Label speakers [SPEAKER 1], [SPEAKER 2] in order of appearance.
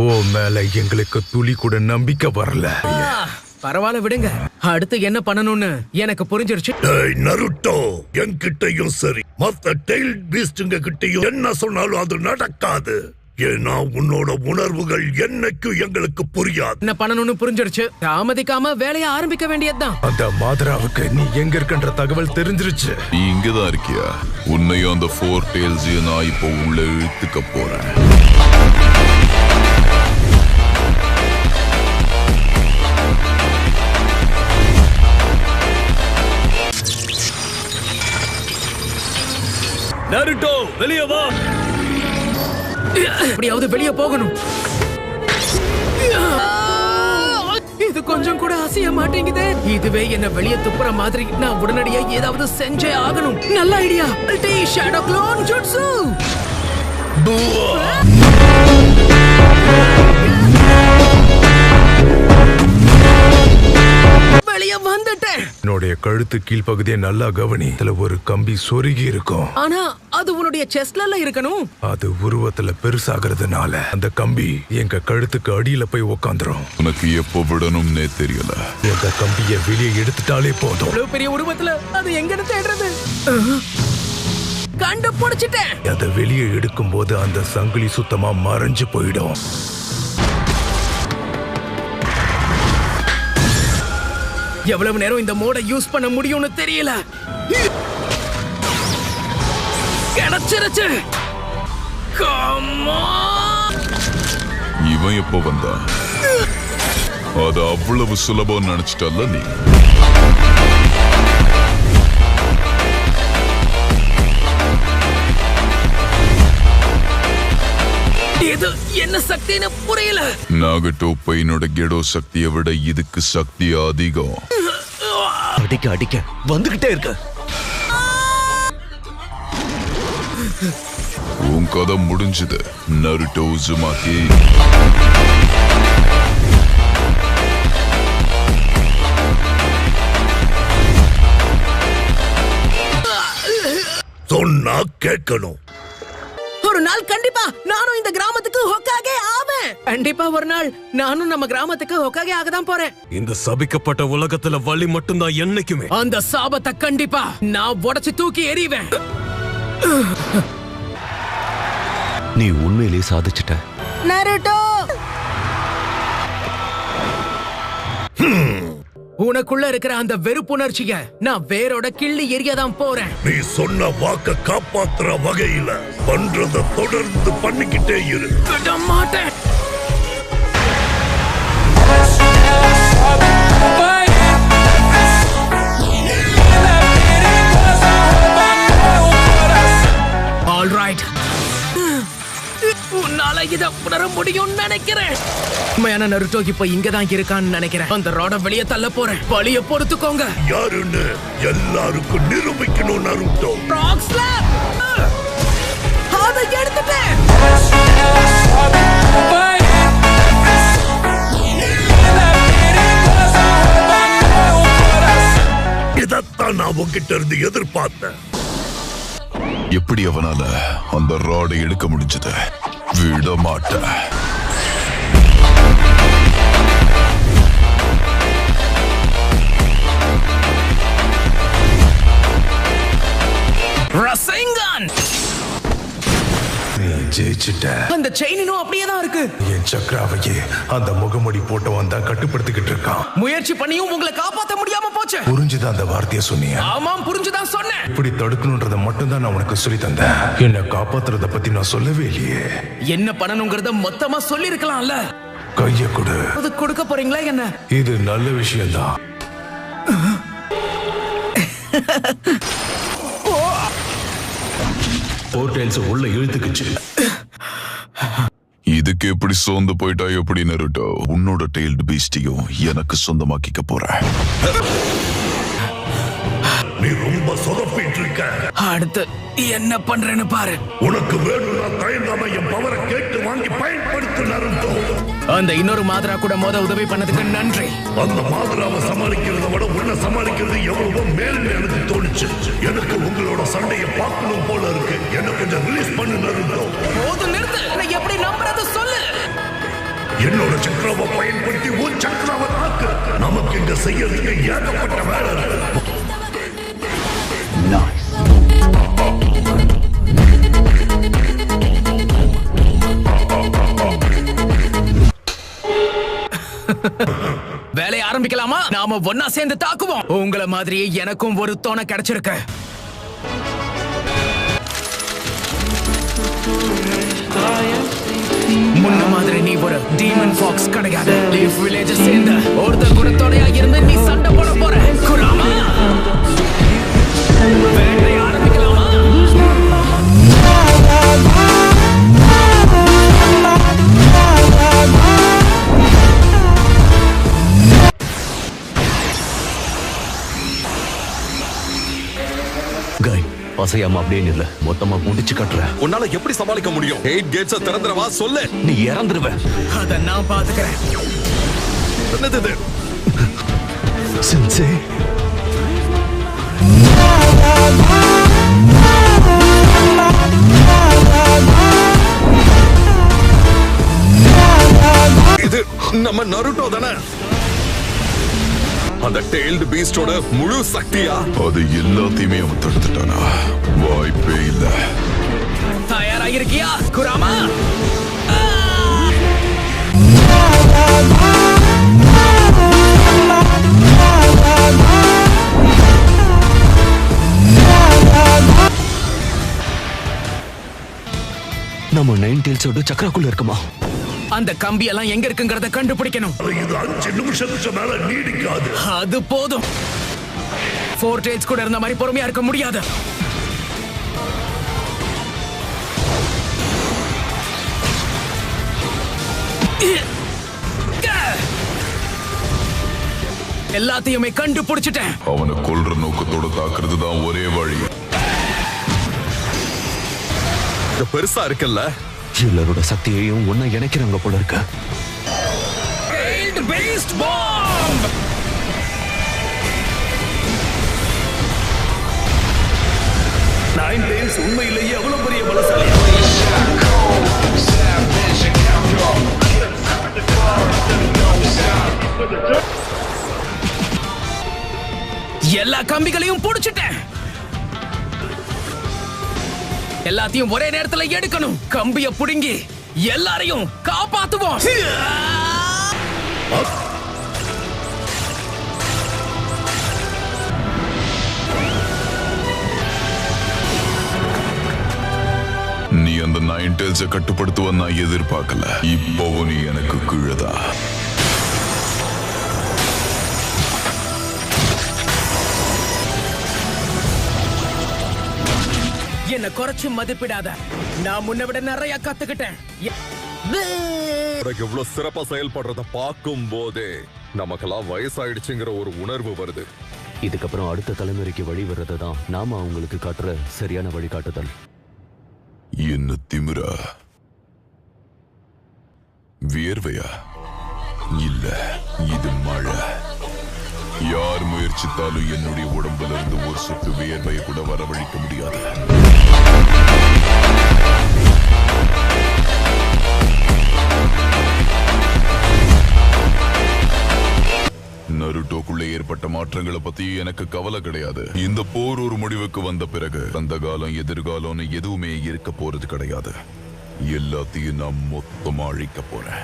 [SPEAKER 1] ஓ மேல எங்களுக்கு துளி கூட நம்பிக்கை வரல.
[SPEAKER 2] பரவாயில்ல விடுங்க. அடுத்து என்ன பண்ணணும்னு எனக்கு புரிஞ்சிருச்சு.
[SPEAKER 3] நருட்டோ, என்கிட்டயும் சரி மத்த டெயில் பீஸ்டுங்க கிட்டயும் என்ன சொன்னாலும் அது நடக்காது. ஏன்னா உன்னோட உணர்வுகள் என்னைக்கும் எங்களுக்கு புரியாது.
[SPEAKER 2] என்ன பண்ணணும்னு புரிஞ்சிருச்சு. தாமதிக்காம வேலையை ஆரம்பிக்க வேண்டியதுதான்.
[SPEAKER 1] அந்த மாதராவுக்கு நீ எங்க இருக்கன்ற தகவல் தெரிஞ்சிருச்சு.
[SPEAKER 4] நீ இங்கதான் இருக்கியா? உன்னையும் அந்த 4 டெயில்ஸ் நான் இப்போ உள்ள இழுத்துக்க போறேன்.
[SPEAKER 5] நருட்டோ, வெளியே வா.
[SPEAKER 2] எப்படியாவது வெளியே போகணும். இது கொஞ்சம் கூட அசைய மாட்டேங்குது. இதுவே என்ன வெளியே துப்புற மாதிரி. நான் உடனடியா ஏதாவது செஞ்சே ஆகணும். நல்ல ஐடியா. Shadow clone jutsu. வெளியே வந்துட்டேன்.
[SPEAKER 1] என்னுடைய கழுத்து கீழ்பகுதியை நல்லா கவனி. இதுல ஒரு கம்பி சொருகி இருக்கும்.
[SPEAKER 2] ஆனா அது உன்னுடைய செஸ்ட்ல இருக்கணும்.
[SPEAKER 1] அது உருவத்துல பெருசாகிறதுனால அந்த கம்பி எங்க கழுத்துக்கு அடியில போய் உக்காந்துரும்.
[SPEAKER 4] உனக்கு எப்போ விடணும்னே தெரியல.
[SPEAKER 1] எங்க கம்பிய வெளியே எடுத்துட்டாலே போதும்.
[SPEAKER 2] இவ்வளவு பெரிய உருவத்துல அது எங்க தேடுறது? கண்டுபிடிச்சிட்டேன்.
[SPEAKER 1] அதை வெளியே எடுக்கும் போது அந்த சங்கிலி சுத்தமா மறைஞ்சு போயிடும்.
[SPEAKER 2] எவ்வளவு நேரம் இந்த மோட யூஸ் பண்ண முடியும்னு தெரியல. கிடைச்சிருச்சு.
[SPEAKER 4] இவன் எப்போ வந்தான்? அது அவ்வளவு சுலபம் நினைச்சிட்டல்ல நீ?
[SPEAKER 2] இது என்ன சக்தின்னு புரியல.
[SPEAKER 4] நாகட்டோ பையனோட கெடோ சக்தியை விட இதுக்கு சக்தி அதிகம்.
[SPEAKER 5] அடிக்க அடிக்க வந்துகிட்டே இருக்க.
[SPEAKER 4] உன் கதை முடிஞ்சது நருட்டோ உசுமாக்கி.
[SPEAKER 3] சொன்னா கேட்கணும்.
[SPEAKER 2] ஒரு நாள் கண்டிப்பா நானும் இந்த கிராமத்துக்கு ஹொக்காகே ஆவேன். கண்டிப்பா ஒரு நாள் நானும் நம்ம கிராமத்துக்கு ஹொக்காகே ஆகதான் போறேன்.
[SPEAKER 5] இந்த சபிக்கப்பட்ட உலகத்துல வலி மட்டும்தான் என்னைக்குமே.
[SPEAKER 2] அந்த சாபத்தை கண்டிப்பா நான் உடைச்சு தூக்கி எறிவேன்.
[SPEAKER 5] நீ உண்மையிலேயே சாதிச்சிட்ட
[SPEAKER 2] நருட்டோ. உனக்குள்ள இருக்கிற அந்த வெறுப்புணர்ச்சிய நான் வேரோட கிள்ளி எரியதான் போறேன்.
[SPEAKER 3] நீ சொன்ன வாக்க காப்பாத்துற வகையில பண்றத தொடர்ந்து பண்ணிக்கிட்டே இரு.
[SPEAKER 2] விட மாட்டேன். ஆல்ரைட், உன்னால இத உணர முடியும் நினைக்கிறேன். உண்மையான நருட்டோ இப்ப இங்கதான் இருக்கான்னு நினைக்கிறேன். அந்த ராட வெளியே தள்ள போறேன். வழிய பொறுத்துக்கோங்க.
[SPEAKER 3] யாருன்னு எல்லாருக்கும் நிரூபிக்கணும் நருட்டோ.
[SPEAKER 2] Rock slab. அதை எடுத்துட்டேன்.
[SPEAKER 3] இதத்தான் நான் உன்கிட்ட இருந்து எதிர்பார்த்தேன்.
[SPEAKER 4] எப்படி அவனால அந்த ராடை எடுக்க முடிஞ்சது? விட மாட்டேன்.
[SPEAKER 2] ரசேங்கன்,
[SPEAKER 1] நீ ஜெயிச்சிட்ட.
[SPEAKER 2] அந்த செயினும் அப்படியே தான் இருக்கு.
[SPEAKER 1] என் சக்கராவையே அந்த முகமுடி போட்டவன் தான் கட்டுப்படுத்திக்கிட்டு இருக்கான்.
[SPEAKER 2] முயற்சி பண்ணியும் உங்களை காப்பாத்த முடியாம போச்சு.
[SPEAKER 1] புரிஞ்சுதான் அந்த வார்த்தையை சொன்னீங்க.
[SPEAKER 2] ஆமாம், புரிஞ்சுதான் சொன்னேன்.
[SPEAKER 1] இப்படி தடுக்கணும்ன்றத மட்டும் தான் நான் உனக்கு சொல்லி தந்தேன். என்ன காப்பாத்துறத பத்தி நான் சொல்லவே இல்லையே.
[SPEAKER 2] என்ன பண்ணணுங்கிறத மொத்தமா சொல்லி இருக்கலாம்ல.
[SPEAKER 1] கைய கொடு.
[SPEAKER 2] அது கொடுக்க போறீங்களா என்ன?
[SPEAKER 1] இது நல்ல விஷயம்தான்.
[SPEAKER 5] போர்டல்ஸ் உள்ள இழுத்துக்குச்சு.
[SPEAKER 4] இதுக்கு எப்படி சோர்ந்து போயிட்டா எப்படி நருட்டோ? உன்னோட டெயில்டு பீஸ்டையும் எனக்கு சொந்தமாக்கிக்க போறேன்.
[SPEAKER 3] நீ ரொம்ப சொதப்பிட்டு இருக்க.
[SPEAKER 2] அடுத்து என்ன பண்றேன்னு பாரு.
[SPEAKER 3] உனக்கு வேணும்னா தயங்காம என் பவரை கேட்டு வாங்கி பயன்படுத்து நருட்டோ.
[SPEAKER 2] அந்த இன்னொரு மாதிரா கூட உதவி பண்ணதுக்கு நன்றி.
[SPEAKER 3] அந்த மாதிராவை சமாளிக்கிறத விட உன்னை சமாளிக்கிறது எவ்வளவோ மேல்னு எனக்கு தோணுச்சு. எனக்கு உங்களோட சண்டையை பார்க்கணும் போல இருக்கு. என்ன கொஞ்சம் ரிலீஸ் பண்ணு நருட்டோ.
[SPEAKER 2] போது நிறுத்து. நான் எப்படி நம்புறது சொல்லு.
[SPEAKER 3] என்னோட சக்கரவை பயன்படுத்தி உன் சக்கரவை தாக்கு. நமக்கு இங்க செய்யறதுக்கு ஏகப்பட்ட வேலை இருக்கு.
[SPEAKER 2] வேலையை ஆரம்பிக்கலாமா? நாம ஒன்னா சேர்ந்து தாக்குவோம். உங்களை மாதிரியே எனக்கும் ஒரு தோணை கிடைச்சிருக்கு. முன்ன மாதிரி நீ ஒரு டீமன் ஃபாக்ஸ் கிடையாது. லீஃப் வில்லேஜ் சேர்ந்த ஒருத்தர் கூட துணையா இருந்து நீ சண்டை போட போற. குராமா, வேலையை ஆரம்பிக்கலாமா?
[SPEAKER 5] அசையாம அப்படியே இல்ல, மொத்தமா முடிச்சு கட்டுற.
[SPEAKER 6] உன்னால எப்படி சமாளிக்க முடியும்? 8 கேட்ஸ திறந்துறவா சொல்லு.
[SPEAKER 5] நீ இறந்துருவ.
[SPEAKER 2] அத நான் பாத்துக்கிறேன்.
[SPEAKER 6] என்னது இது?
[SPEAKER 5] சென்சே,
[SPEAKER 6] இது நம்ம நருட்டோ தானே? அந்த டெய்ல்டு பீஸ்டோட முழு சக்தியா?
[SPEAKER 4] அது எல்லாத்தையுமே அவன் தடுத்துட்டானா? வாய்ப்பே இல்ல.
[SPEAKER 2] தயாரா இருக்கியா குராமா?
[SPEAKER 5] நம்ம 9 டெயில்ஸோட சக்கராக்குள்ள இருக்குமா?
[SPEAKER 2] அந்த கம்பி எல்லாம் எங்க இருக்குங்கறத கண்டுபிடிக்கணும்.
[SPEAKER 3] இது 5 நிமிஷத்துக்கு மேல நீடிக்காது.
[SPEAKER 2] அது போதும். 4 டெயில்ஸ் கூட இருந்த மாதிரி பொறுமையா இருக்க முடியாது. எல்லாத்தையுமே கண்டுபிடிச்சிட்டேன்.
[SPEAKER 4] அவனை கொல்ற நோக்கத்தோட தாக்குறது தான் ஒரே வழி.
[SPEAKER 6] இது பெருசா இருக்குல்ல?
[SPEAKER 5] எல்லாரோட சக்தியையும் ஒன்னா இணைக்கிறாங்க போல இருக்கு.
[SPEAKER 6] உண்மையிலேயே எவ்வளவு பெரிய பலசாலி.
[SPEAKER 2] எல்லா கம்பிகளையும் புடிச்சிட்டேன். எல்லாத்தையும் ஒரே நேரத்துல எடுக்கணும். கம்பிய புடுங்கி எல்லாரையும் காப்பாத்துவோம்.
[SPEAKER 4] நீ அந்த 9 டெயில்ஸை கட்டுப்படுத்துவ நான் எதிர்பார்க்கல. இப்போவும் நீ எனக்கு கீழதான்.
[SPEAKER 2] என்ன குறைச்சு மதிப்பிடாத. நான் முன்ன விட நிறைய கத்துக்கிட்டேன்.
[SPEAKER 6] எவ்வளவு சிறப்பா செயல்படுறத பார்க்கும் போதே நமக்கெல்லாம் வயசாயிடுச்சுங்கிற ஒரு உணர்வு வருது.
[SPEAKER 5] இதுக்கப்புறம் அடுத்த தலைமுறைக்கு வழி வர்றதை தான் நாம அவங்களுக்கு காட்டுற சரியான வழிகாட்டுதல்.
[SPEAKER 4] என்ன திமிரா? வியர்வையா? இல்ல, இது மழை. யார் முயற்சித்தாலும் என்னுடைய உடம்புல இருந்து ஒரு சொட்டு வியர்வையை கூட வரவழைக்க முடியாது. நருட்டோக்குள்ளே ஏற்பட்ட மாற்றங்களை பத்தி எனக்கு கவலை கிடையாது. இந்த போர் ஒரு முடிவுக்கு வந்த பிறகு அந்த காலம் எதிர்காலம்னு எதுவுமே இருக்க போறது கிடையாது. எல்லாத்தையும் நான் மொத்தமா அழிக்க போறேன்.